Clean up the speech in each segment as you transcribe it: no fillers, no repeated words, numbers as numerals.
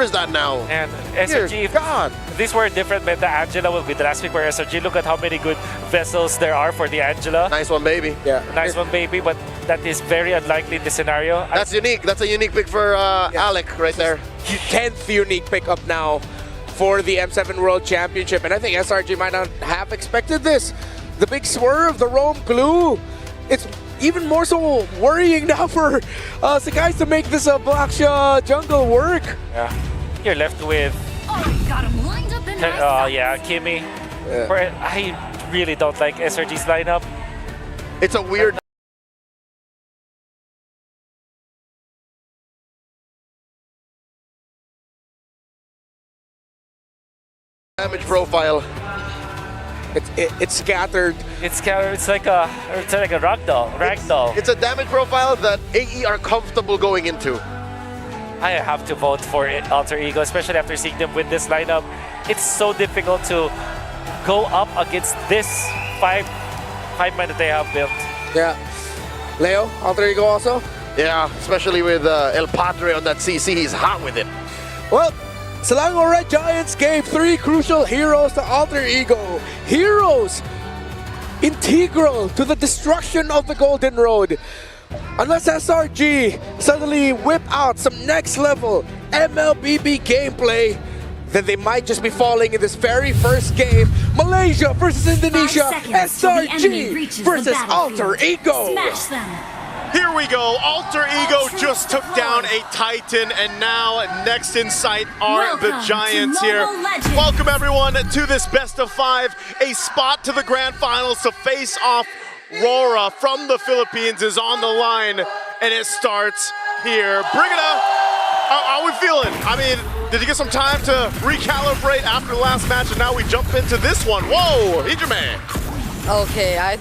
is that now? And Dear SRG, God. these were different meta. Angela will be the last pick for SRG. Look at how many good vessels there are for the Angela. Nice one, baby. Yeah. Nice one, baby, but that is very unlikely in this scenario. That's unique. That's a unique pick for Alec right there. 10th unique pickup now for the M7 World Championship, and I think SRG might not have expected this. The big swerve, the roam glue, it's even more so worrying now for Sakai to make this Blacksha jungle work. Yeah. You're left with Got him lined up in yeah, Kimmy. Yeah. I really don't like SRG's lineup. It's a weird damage profile. It's scattered. It's like a ragdoll. It's a damage profile that AE are comfortable going into. I have to vote for Alter Ego, especially after seeing them with this lineup. It's so difficult to go up against this five man that they have built. Yeah. Leo, Alter Ego also? Yeah, especially with El Padre on that CC, he's hot with it. Well, Selangor Red Giants gave 3 crucial heroes to Alter Ego. Heroes integral to the destruction of the Golden Road. Unless SRG suddenly whip out some next level MLBB gameplay, then they might just be falling in this very first game. Malaysia versus Indonesia, SRG versus Alter Ego. Smash them. Here we go, Alter Ego just took down a Titan, and now next in sight are the Welcome Giants to here. Mobile Legends. Welcome everyone to this best of 5. A spot to the grand finals to face off Rora from the Philippines is on the line, and it starts here. Brigida, how are we feeling? I mean, did you get some time to recalibrate after the last match, and now we jump into this one? Whoa, Hijime. Okay, I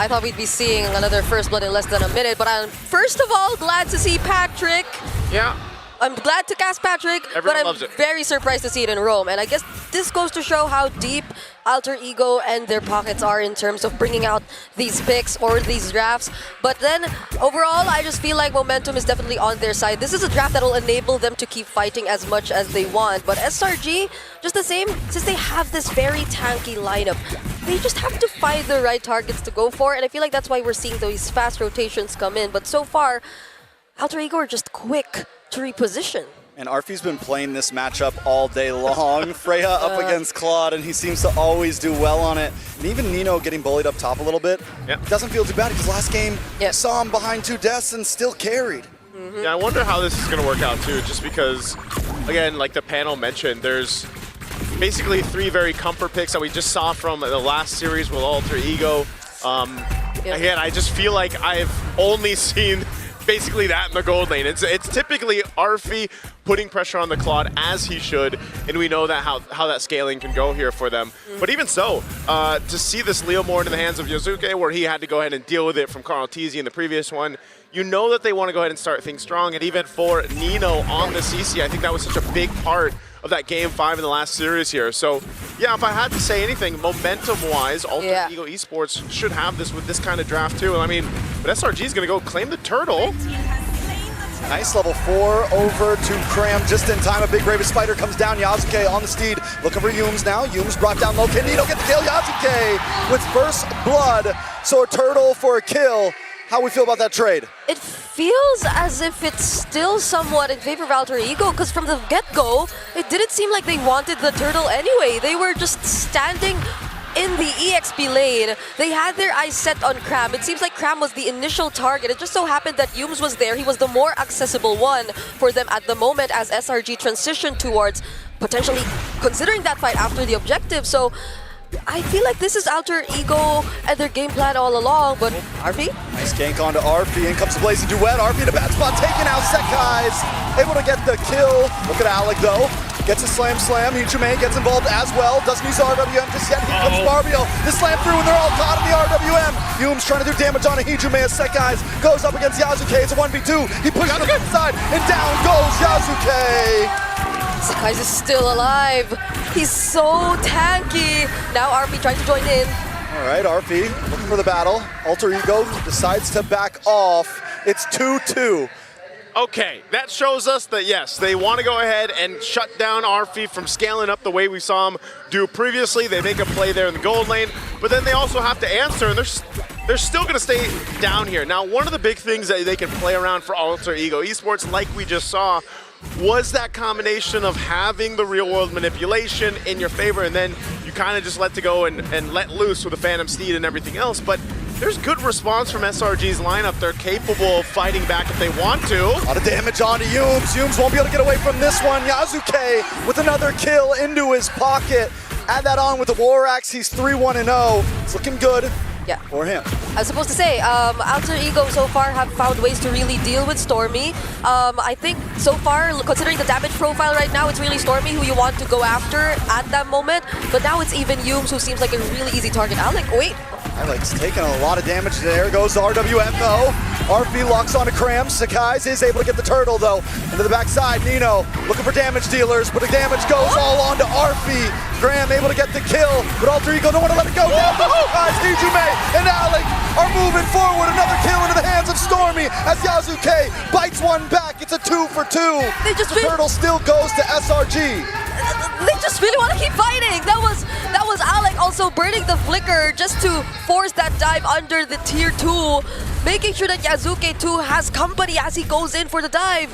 thought we'd be seeing another first blood in less than a minute, but I'm first of all glad to see Patrick. Yeah. I'm glad to cast Patrick, Everyone but loves I'm it. very surprised to see it in Rome. And I guess this goes to show how deep Alter Ego and their pockets are in terms of bringing out these picks or these drafts. But then, overall, I just feel like momentum is definitely on their side. This is a draft that will enable them to keep fighting as much as they want. But SRG, just the same, since they have this very tanky lineup, they just have to find the right targets to go for. And I feel like that's why we're seeing those fast rotations come in. But so far, Alter Ego are just quick to reposition. And Arfi's been playing this matchup all day long. Freya up against Claude, and he seems to always do well on it. And even Nino getting bullied up top a little bit. Yep. Doesn't feel too bad because last game Yep. saw him behind 2 deaths and still carried. Yeah, I wonder how this is going to work out too, just because, again, like the panel mentioned, there's basically 3 very comfort picks that we just saw from the last series with Alter Ego. Again, I just feel like I've only seen basically that in the gold lane. It's typically Arfi putting pressure on the Claude as he should, and we know that how that scaling can go here for them. But even so, to see this Leo more into the hands of Yosuke, where he had to go ahead and deal with it from Carl Tizzi in the previous one, you know that they want to go ahead and start things strong. And even for Nino on the CC, I think that was such a big part of that game 5 in the last series here. So yeah, if I had to say anything, momentum-wise, Alter Ego Esports should have this with this kind of draft too. I mean, but SRG is going to go claim the turtle. Nice level 4 over to Cram just in time. A big Raven Spider comes down. Yasuke on the steed. Looking for Yumes now. Yumes brought down low. Can Nino get the kill? Yasuke with first blood. So a turtle for a kill. How we feel about that trade? It feels as if it's still somewhat in favor of Alter Ego, because from the get-go, it didn't seem like they wanted the turtle anyway. They were just standing in the EXP lane. They had their eyes set on Cram. It seems like Cram was the initial target. It just so happened that Yumes was there. He was the more accessible one for them at the moment as SRG transitioned towards potentially considering that fight after the objective. So I feel like this is Alter Ego and their game plan all along, but Arfi? Nice gank onto Arfi. In comes the Blazing Duet. Arfi in a bad spot, taking out Sekai's. Able to get the kill. Look at Alec though. Gets a slam. Hijime gets involved as well. Doesn't use RWM just yet. Here comes Barbio. The slam through and they're all caught in the RWM. Yumes trying to do damage on a Hijime as Sekai's goes up against Yasuke. It's a 1v2. He pushes him inside and down goes Yasuke. Sekai's is still alive. He's so tanky. Now Arfi trying to join in. All right, Arfi looking for the battle. Alter Ego decides to back off. It's 2-2. Okay, that shows us that yes, they want to go ahead and shut down Arfi from scaling up the way we saw him do previously. They make a play there in the gold lane, but then they also have to answer, and they're still going to stay down here. Now, one of the big things that they can play around for Alter Ego Esports, like we just saw, was that combination of having the real-world manipulation in your favor, and then you kind of just let to go and let loose with the Phantom Steed and everything else. But there's good response from SRG's lineup. They're capable of fighting back if they want to. A lot of damage onto Yumes. Yumes won't be able to get away from this one. Yazuke with another kill into his pocket. Add that on with the War Axe. He's 3-1-0. It's looking good. Yeah. For him. I was supposed to say, Alter Ego so far have found ways to really deal with Stormy. I think so far, considering the damage profile right now, it's really Stormy who you want to go after at that moment. But now it's even Yumes who seems like a really easy target. Alec, wait. Alec's taking a lot of damage. There goes the RWM though. RP locks onto Cram. Sakai's is able to get the turtle though. Into the backside, Nino looking for damage dealers, but the damage goes all onto RP. Graham able to get the kill, but Alter Ego don't want to let it go down. Guys, Hijume and Alec are moving forward. Another kill into the hands of Stormy as Yazuke bites one back. It's a 2 for 2. The turtle still goes to SRG. They just really want to keep fighting. That was Alec also burning the flicker just to force that dive under the tier 2, making sure that Yazuke too has company as he goes in for the dive.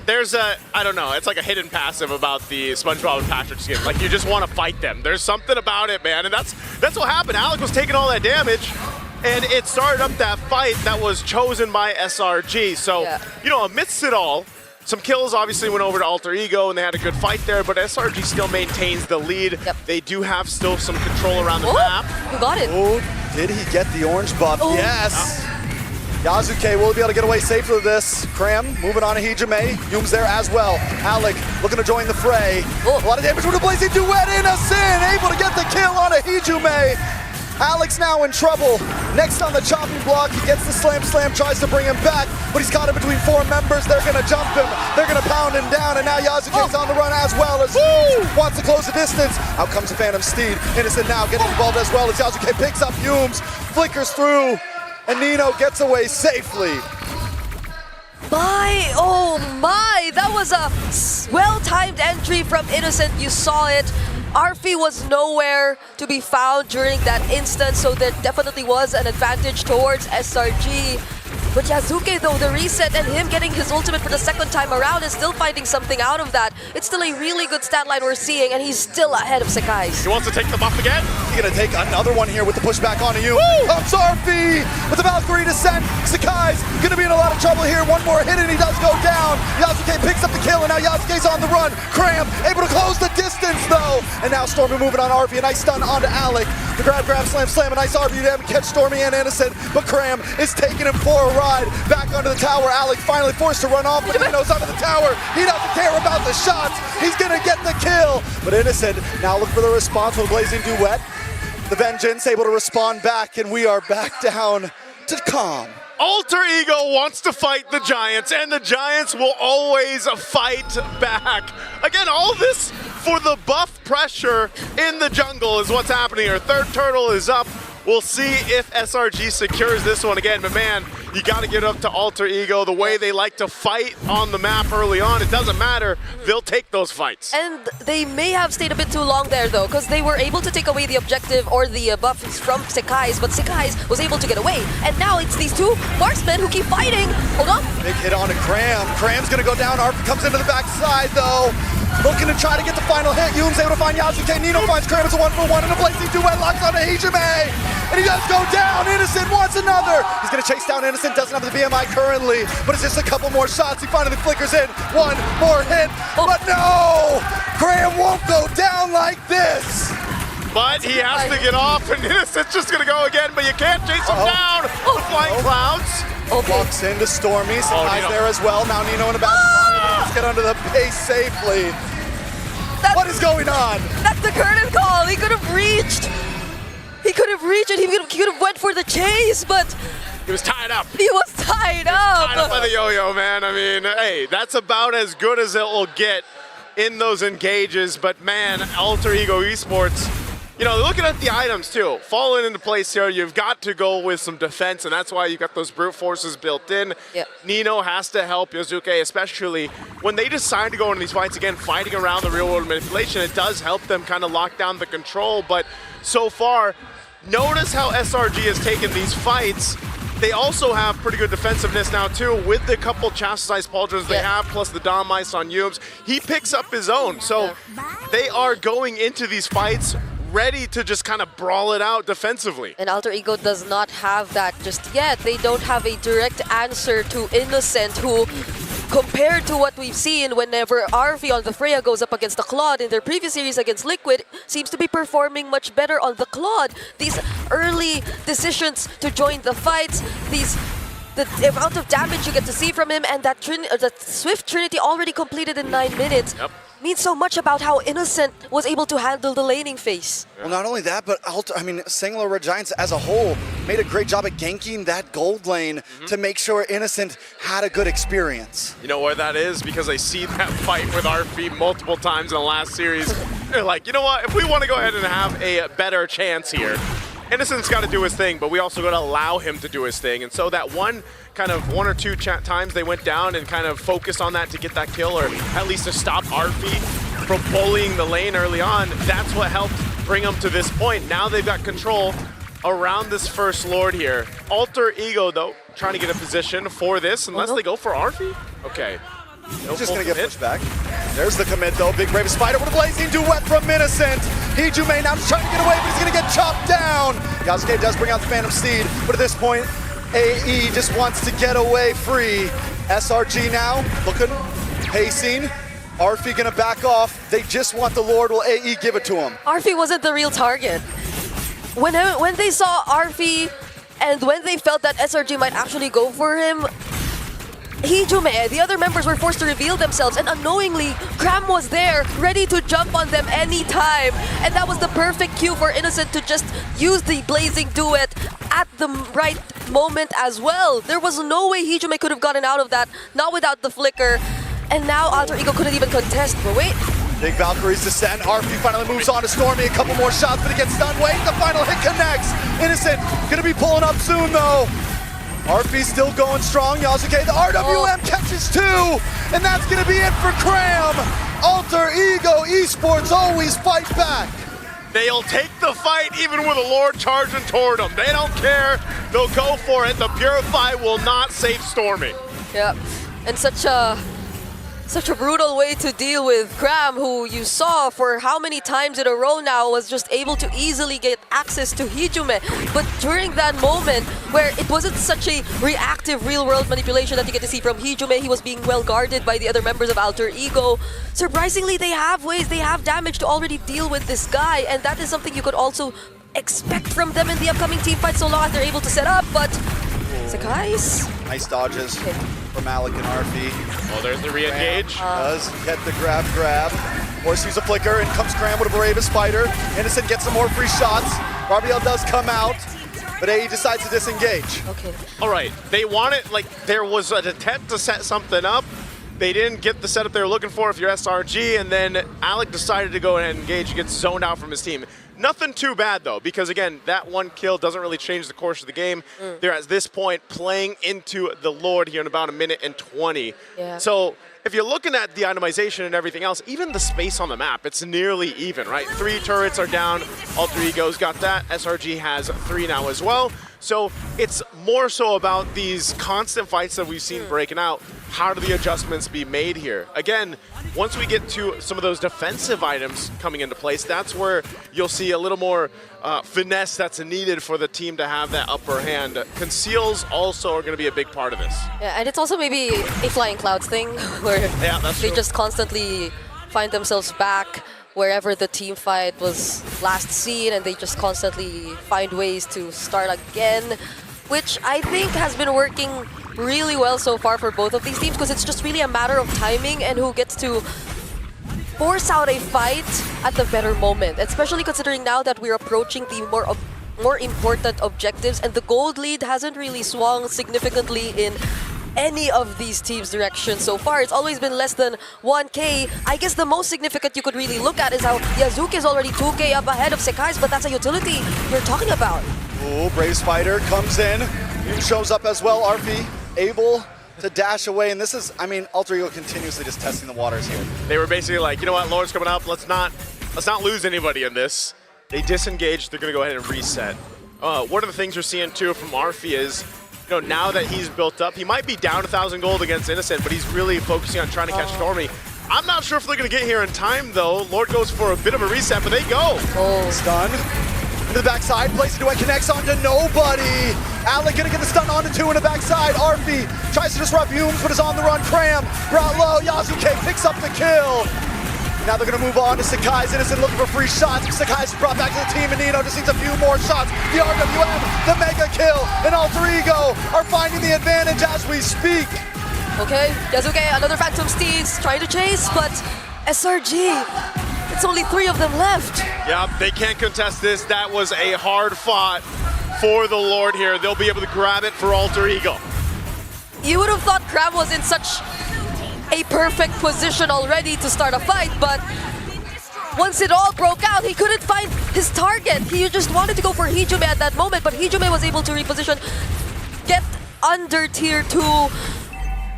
There's I don't know, it's like a hidden passive about the SpongeBob and Patrick skin. Like, you just want to fight them. There's something about it, man, and that's what happened. Alec was taking all that damage, and it started up that fight that was chosen by SRG. So, you know, amidst it all, some kills obviously went over to Alter Ego, and they had a good fight there, but SRG still maintains the lead. They do have still some control around the map. Who got it? Oh, did he get the orange buff? Yes. Yazuke will be able to get away safely with this. Cram moving on to Hijume. Yume's there as well. Alec looking to join the fray. A lot of damage with a blazing duet. Innocent able to get the kill on a Hijume. Alec's now in trouble. Next on the chopping block, he gets the slam, tries to bring him back, but he's caught in between 4 members. They're gonna jump him, they're gonna pound him down, and now Yazuke's on the run as well as wants to close the distance. Out comes the Phantom Steed. Innocent now getting involved as well as Yazuke picks up Yumes, flickers through, and Nino gets away safely. Oh my, that was a well-timed entry from Innocent. You saw it. Arfi was nowhere to be found during that instance, so there definitely was an advantage towards SRG. But Yazuke though, the reset and him getting his ultimate for the second time around is still finding something out of that. It's still a really good stat line we're seeing, and he's still ahead of Sakai's. He wants to take the buff again. He's gonna take another one here with the pushback onto you. Comes Arfi with the Valkyrie descent. Sakai's gonna be in a lot of trouble here. One more hit and he does go down. Yazuke picks up the kill, and now Yazuke's on the run. Cram able to close the distance though. And now Stormy moving on Arfi. A nice stun onto Alec. The grab, slam. A nice Arfi to catch Stormy and Innocent. But Cram is taking him for a ride. Back onto the tower. Alec finally forced to run off, but Nino's onto the tower. He doesn't care about the shots. He's gonna get the kill. But Innocent now look for the response with Blazing Duet. The Vengeance able to respond back, and we are back down to calm. Alter Ego wants to fight the Giants, and the Giants will always fight back. Again, all this for the buff pressure in the jungle is what's happening here. Third turtle is up. We'll see if SRG secures this one again, but man, you gotta give it up to Alter Ego. The way they like to fight on the map early on, it doesn't matter, they'll take those fights. And they may have stayed a bit too long there though, because they were able to take away the objective or the buffs from Sakai's, but Sakai's was able to get away. And now it's these 2 marksmen who keep fighting. Hold on. Big hit on to Cram. Cram's gonna go down. Arp comes into the backside though. Looking to try to get the final hit. Yume's able to find Yazuke. Nino finds Cram. It's a 1-for-1 and a blazing duet locks onto Hijume. And he does go down. Innocent wants another. He's gonna chase down Innocent. Doesn't have the BMI currently, but it's just a couple more shots. He finally flickers in. 1 more hit, but no! Cram won't go down like this. But he has to get off, and Innocent's just gonna go again, but you can't chase him down with flying clouds. Walks into Stormy. Sakai's there as well. Now Nino in the back. Let's get under the base safely. What is going on? That's the curtain call. He could have reached. He could have reached it. He could have went for the chase, but he was tied up. He was tied up. Tied up by the yo-yo, man. I mean, hey, that's about as good as it will get in those engages. But man, Alter Ego Esports You know, looking at the items too, falling into place here, you've got to go with some defense, and that's why you've got those brute forces built in. Yep. Nino has to help Yosuke, especially when they decide to go into these fights again, fighting around the real world manipulation. It does help them kind of lock down the control, but so far, notice how SRG has taken these fights. They also have pretty good defensiveness now too, with the couple chastised pauldrons they have, plus the Dom Ice on Yubes. He picks up his own, so they are going into these fights ready to just kind of brawl it out defensively. And Alter Ego does not have that just yet. They don't have a direct answer to Innocent, who, compared to what we've seen whenever RV on the Freya goes up against the Claude in their previous series against Liquid, seems to be performing much better on the Claude. These early decisions to join the fights, the amount of damage you get to see from him, and that Swift Trinity already completed in 9 minutes. Means so much about how Innocent was able to handle the laning phase. Well, not only that, but Selangor Red Giants as a whole made a great job at ganking that gold lane to make sure Innocent had a good experience. You know where that is? Because I see that fight with RP multiple times in the last series. They're like, you know what? If we want to go ahead and have a better chance here, Innocent's got to do his thing, but we also got to allow him to do his thing. And so that one or two times they went down and kind of focused on that to get that kill, or at least to stop RP from bullying the lane early on, that's what helped bring them to this point. Now they've got control around this first Lord here. Alter Ego, though, trying to get a position for this, unless they go for RP. Okay. He's just going to get pushed back. There's the commit, though. Big Brave Spider with a blazing duet from Innocent. Hijume now just trying to get away, but he's going to get chopped down. Yasuke does bring out the Phantom Steed, but at this point, AE just wants to get away free. SRG now looking, pacing. Arfi going to back off. They just want the Lord. Will AE give it to him? Arfi wasn't the real target. When they saw Arfi and when they felt that SRG might actually go for him, Hijume, the other members were forced to reveal themselves, and unknowingly, Cram was there, ready to jump on them anytime. And that was the perfect cue for Innocent to just use the Blazing Duet at the right moment as well. There was no way Hijume could have gotten out of that, not without the flicker. And now Alter Ego couldn't even contest, but wait. Big Valkyrie's descent. RP finally moves on to Stormy. A couple more shots, but he gets stunned. Wait, the final hit connects. Innocent gonna be pulling up soon, though. RP still going strong. Yasuke, the RWM catches two, and that's gonna be it for Cram. Alter Ego Esports always fight back. They'll take the fight even with a Lord charging toward them. They don't care. They'll go for it. The Purify will not save Stormy. Yeah, and such a brutal way to deal with Cram, who you saw for how many times in a row now was just able to easily get access to Hijume. But during that moment where it wasn't such a reactive real-world manipulation that you get to see from Hijume, he was being well guarded by the other members of Alter Ego. Surprisingly, they have ways, they have damage to already deal with this guy, and that is something you could also expect from them in the upcoming team fight so long as they're able to set up, but Sakai's. Nice dodges from Alec and RP. Oh, there's the re-engage. Does get the grab. Force use a flicker, and comes Cram with a Brave Spider. Innocent gets some more free shots. Barbiel does come out, but AE decides to disengage. Okay. All right, they want it, like there was an attempt to set something up. They didn't get the setup they were looking for if you're SRG, and then Alec decided to go ahead and engage. He gets zoned out from his team. Nothing too bad, though, because, again, that one kill doesn't really change the course of the game. They're, at this point, playing into the Lord here in about 1:20. Yeah. So if you're looking at the itemization and everything else, even the space on the map, it's nearly even, right? 3 turrets are down. Alter Ego's got that. SRG has 3 now as well. So it's more so about these constant fights that we've seen breaking out. How do the adjustments be made here? Again, once we get to some of those defensive items coming into place, that's where you'll see a little more finesse that's needed for the team to have that upper hand. Conceals also are going to be a big part of this. Yeah, and it's also maybe a Flying Clouds thing where they just constantly find themselves back wherever the team fight was last seen, and they just constantly find ways to start again, which I think has been working really well so far for both of these teams, because it's just really a matter of timing and who gets to force out a fight at the better moment, especially considering now that we're approaching the more important objectives, and the gold lead hasn't really swung significantly in any of these teams' direction so far. It's always been less than 1K. I guess the most significant you could really look at is how Yazuki is already 2K up ahead of Sekai's, but that's a utility you're talking about. Ooh, Braves Fighter comes in. Yoom shows up as well. RP able to dash away, and this is, I mean, Alter Ego continuously just testing the waters here. They were basically like, you know what, Lord's coming up, let's not lose anybody in this. They disengaged, they're gonna go ahead and reset. One of the things you're seeing too from Arfi is, you know, now that he's built up, he might be down 1,000 gold against Innocent, but he's really focusing on trying to catch Stormy. I'm not sure if they're gonna get here in time though. Lord goes for a bit of a reset, but they go. Stun. To the backside, plays into it, connects onto nobody. Alec gonna get the stun onto 2 in the backside. Arfi tries to disrupt Humes, but is on the run. Cram brought low. Yasuke picks up the kill. Now they're gonna move on to Sekai's Innocent looking for free shots. Sekai's brought back to the team, and Nino just needs a few more shots. The RWM, the mega kill, and Alter Ego are finding the advantage as we speak. Okay, Yazuke, another Phantom Steeds trying to chase, but SRG, it's only 3 of them left. Yeah, they can't contest this. That was a hard fought for the Lord here. They'll be able to grab it for Alter Ego. You would have thought Crab was in such a perfect position already to start a fight, but once it all broke out, he couldn't find his target. He just wanted to go for Hijume at that moment, but Hijume was able to reposition, get under tier 2,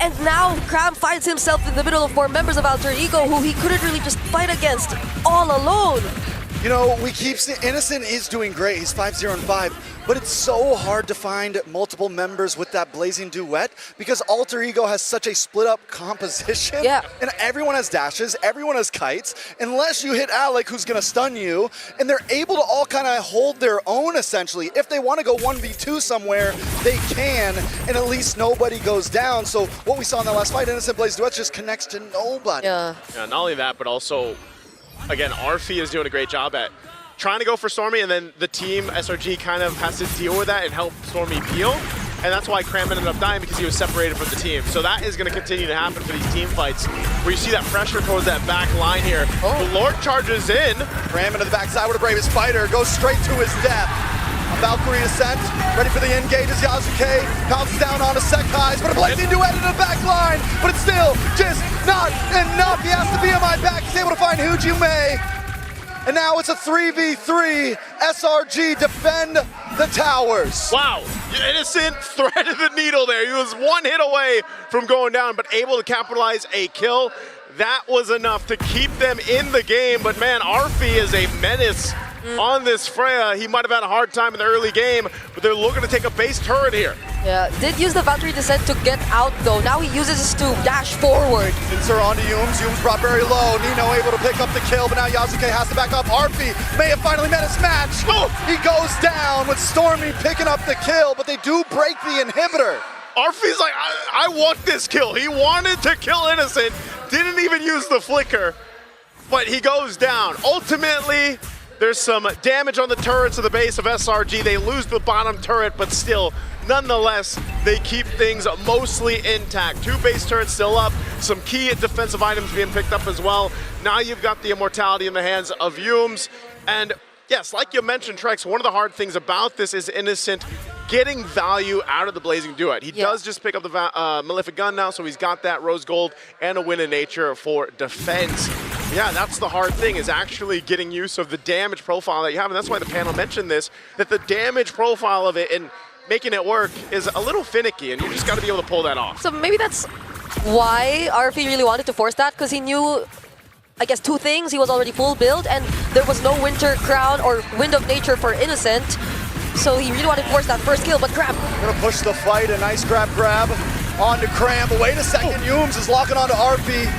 and now Cram finds himself in the middle of 4 members of Alter Ego who he couldn't really just fight against all alone. You know, we keep seeing Innocent is doing great. He's 5-0 and 5, but it's so hard to find multiple members with that blazing duet because Alter Ego has such a split up composition. Yeah. And everyone has dashes, everyone has kites, unless you hit Alec, who's gonna stun you, and they're able to all kind of hold their own essentially. If they want to go 1v2 somewhere, they can, and at least nobody goes down. So what we saw in that last fight, Innocent Blaze Duet just connects to nobody. Yeah. Yeah, not only that, but also, again, Arfi is doing a great job at trying to go for Stormy, and then the team, SRG, kind of has to deal with that and help Stormy peel. And that's why Cram ended up dying, because he was separated from the team. So that is going to continue to happen for these team fights, where you see that pressure towards that back line here. The Lord charges in. Cram into the backside with a Bravest Fighter, goes straight to his death. A Valkyrie Ascent, ready for the engage as Yasuke pounces down onto Sekai's, but a blazing duet in the back line, but it's still just not enough. He has to be on my back. He's able to find Hujume. And now it's a 3v3. SRG defend the towers. Wow, Innocent threaded the needle there. He was 1 hit away from going down, but able to capitalize a kill. That was enough to keep them in the game. But man, Arfi is a menace on this Freya. He might have had a hard time in the early game, but they're looking to take a base turret here. Yeah, did use the Valkyrie Descent to get out though. Now he uses this to dash forward. Pincer onto Humes. Humes brought very low. Nino able to pick up the kill, but now Yasuke has to back up. Arfi may have finally met his match. He goes down with Stormy picking up the kill, but they do break the inhibitor. Arfi's like, I want this kill. He wanted to kill Innocent, didn't even use the flicker, but he goes down. Ultimately, there's some damage on the turrets of the base of SRG. They lose the bottom turret, but still, nonetheless, they keep things mostly intact. 2 base turrets still up, some key defensive items being picked up as well. Now you've got the immortality in the hands of Humes. And yes, like you mentioned, Trex, one of the hard things about this is Innocent getting value out of the Blazing Duet. He does just pick up the Malefic Gun now, so he's got that Rose Gold and a Win in Nature for defense. Yeah, that's the hard thing, is actually getting use of the damage profile that you have, and that's why the panel mentioned this, that the damage profile of it and making it work is a little finicky, and you just got to be able to pull that off. So maybe that's why Arfi really wanted to force that, because he knew, I guess, 2 things. He was already full build, and there was no Winter Crown or Wind of Nature for Innocent. So he really wanted to force that first kill, but Cram. Gonna push the fight, a nice grab onto Cram, but wait a second, Humes is locking onto Arfi.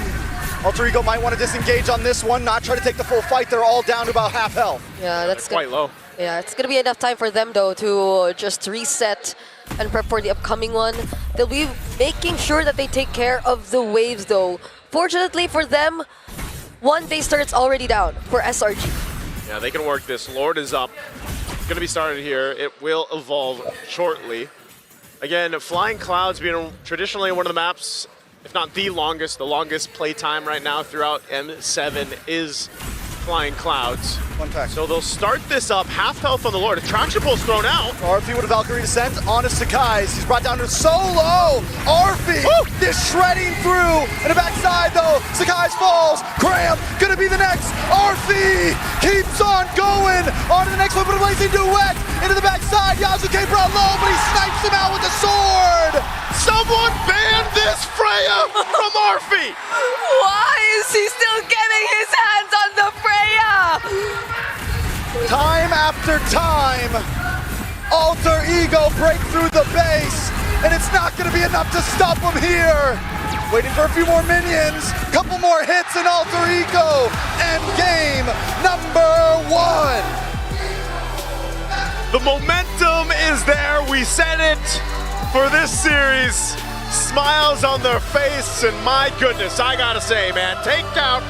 Alter Ego might want to disengage on this one, not try to take the full fight. They're all down to about half health. Yeah, that's quite low. Yeah, it's gonna be enough time for them though to just reset and prep for the upcoming one. They'll be making sure that they take care of the waves though. Fortunately for them, 1 base turret's already down for SRG. Yeah, they can work this. Lord is up. Going to be started here. It will evolve shortly. Again, Flying Clouds being traditionally one of the maps, if not the longest playtime right now throughout M7 is flying clouds. One pack. So they'll start this up, half health on the Lord. Attraction Pulse thrown out. Arfi with a Valkyrie descent onto Sakai's. He's brought down to solo. Arfi is shredding through. And the backside though, Sakai's falls. Graham gonna be the next. Arfi keeps on going. On to the next one, but a blazing duet. Into the backside. Yasuke brought low, but he snipes him out with the sword. Someone ban this Freya from Arfi. Why is he still getting his hands on the Freya? Time after time, Alter Ego break through the base, and it's not going to be enough to stop him here. Waiting for a few more minions, couple more hits, and Alter Ego end game #1. The momentum is there. We said it for this series. Smiles on their face, and my goodness, I gotta say, man, take out